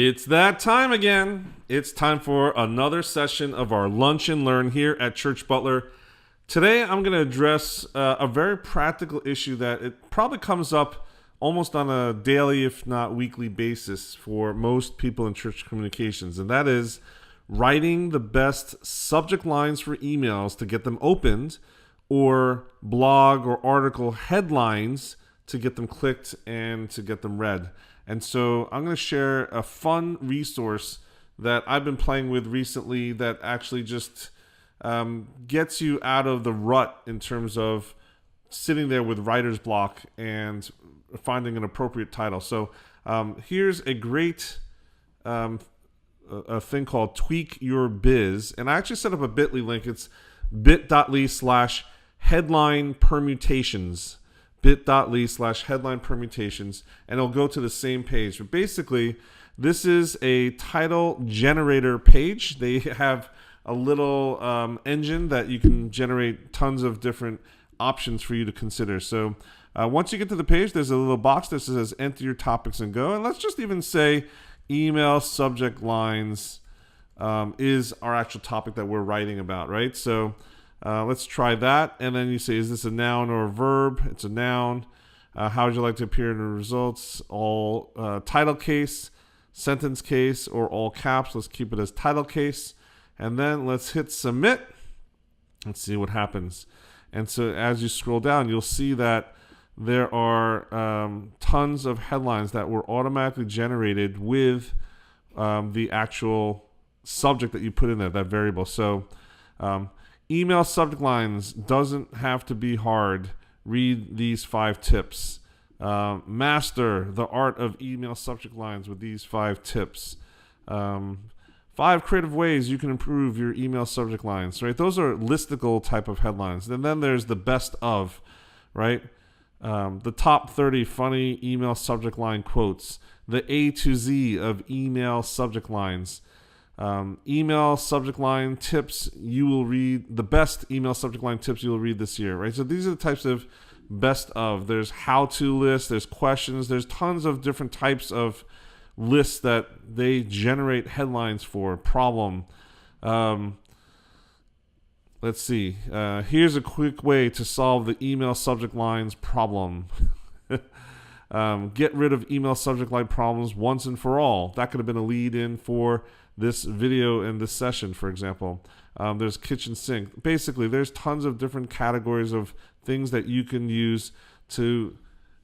It's that time again. It's time for another session of our Lunch and Learn here at Church Butler. Today, I'm going to address a very practical issue that it probably comes up almost on a daily, if not weekly basis for most people in church communications, and that is writing the best subject lines for emails to get them opened, or blog or article headlines to get them clicked and to get them read. And so I'm going to share a fun resource that I've been playing with recently that actually just gets you out of the rut in terms of sitting there with writer's block and finding an appropriate title. So here's a great a thing called Tweak Your Biz. And I actually set up a bit.ly link. It's bit.ly/headline permutations. bit.ly/headline permutations, and it'll go to the same page. But basically, this is a title generator page. They have a little engine that you can generate tons of different options for you to consider. So once you get to the page, there's a little box that says enter your topics and go. And let's just even say email subject lines is our actual topic that we're writing about, right? So let's try that. And then you say, is this a noun or a verb? It's a noun. How would you like to appear in the results? All title case, sentence case, or all caps. Let's keep it as title case. And then let's hit submit. Let's see what happens. And so as you scroll down, you'll see that there are tons of headlines that were automatically generated with the actual subject that you put in there, that variable. So email subject lines doesn't have to be hard. Read these 5 tips. Master the art of email subject lines with these 5 tips. 5 creative ways you can improve your email subject lines, right? Those are listicle type of headlines. And then there's the best of, right? The top 30 funny email subject line quotes. The A to Z of email subject lines. Email subject line tips you will read, the best email subject line tips you will read this year, right? So these are the types of best of. There's how-to lists, there's questions, there's tons of different types of lists that they generate headlines for. Problem. Let's see. Here's a quick way to solve the email subject lines problem. Get rid of email subject line problems once and for all. That could have been a lead in for this video and this session, for example. There's kitchen sink. Basically, there's tons of different categories of things that you can use to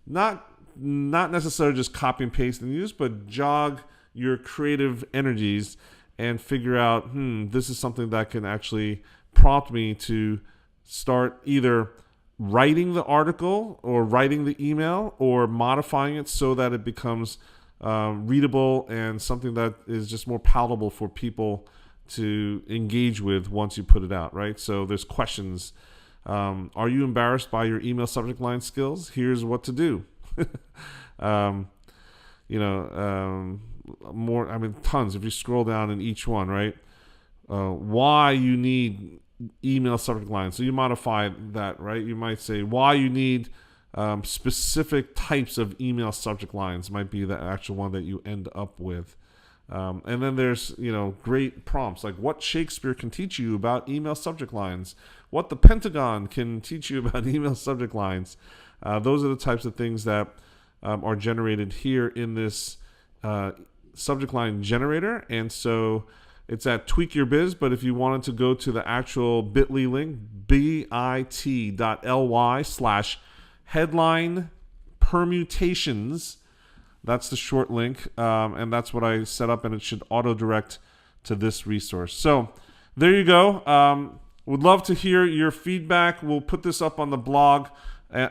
not necessarily just copy and paste and use, but jog your creative energies and figure out, this is something that can actually prompt me to start either writing the article or writing the email or modifying it so that it becomes readable and something that is just more palatable for people to engage with once you put it out, right? So there's questions. Are you embarrassed by your email subject line skills? Here's what to do. More, tons. If you scroll down in each one, right? Why you need email subject lines. So you modify that, right? You might say why you need specific types of email subject lines might be the actual one that you end up with. And then there's, great prompts like what Shakespeare can teach you about email subject lines, what the Pentagon can teach you about email subject lines. Those are the types of things that are generated here in this subject line generator. And so it's at Tweak Your Biz, but if you wanted to go to the actual bit.ly link, bit.ly/headline permutations, that's the short link, and that's what I set up, and it should auto-direct to this resource. So there you go. Would love to hear your feedback. We'll put this up on the blog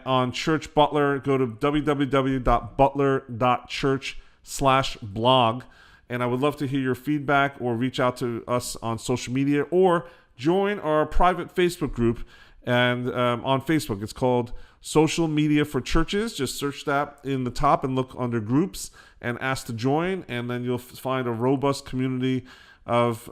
on Church Butler. Go to www.butler.church/blog, and I would love to hear your feedback or reach out to us on social media or join our private Facebook group. And on Facebook, it's called Social Media for Churches. Just search that in the top and look under groups and ask to join, and then you'll find a robust community of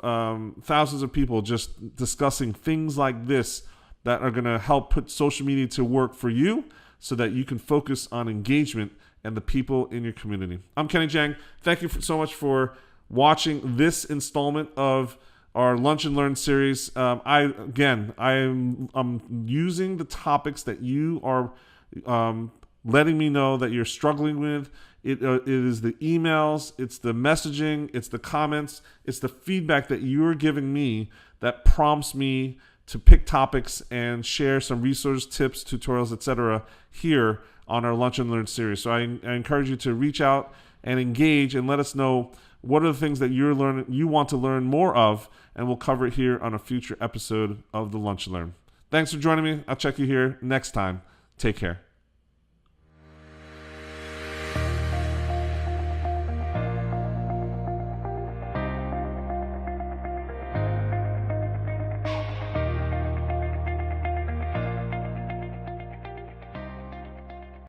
thousands of people just discussing things like this that are going to help put social media to work for you so that you can focus on engagement and the people in your community. I'm Kenny Jang. Thank you so much for watching this installment of our Lunch and Learn series. I'm using the topics that you are letting me know that you're struggling with. It is the emails, it's the messaging, it's the comments, it's the feedback that you're giving me that prompts me to pick topics and share some resource tips, tutorials, etc. here on our Lunch and Learn series. So I encourage you to reach out and engage and let us know what are the things that you want to learn more of, and we'll cover it here on a future episode of the Lunch and Learn. Thanks for joining me. I'll check you here next time. Take care.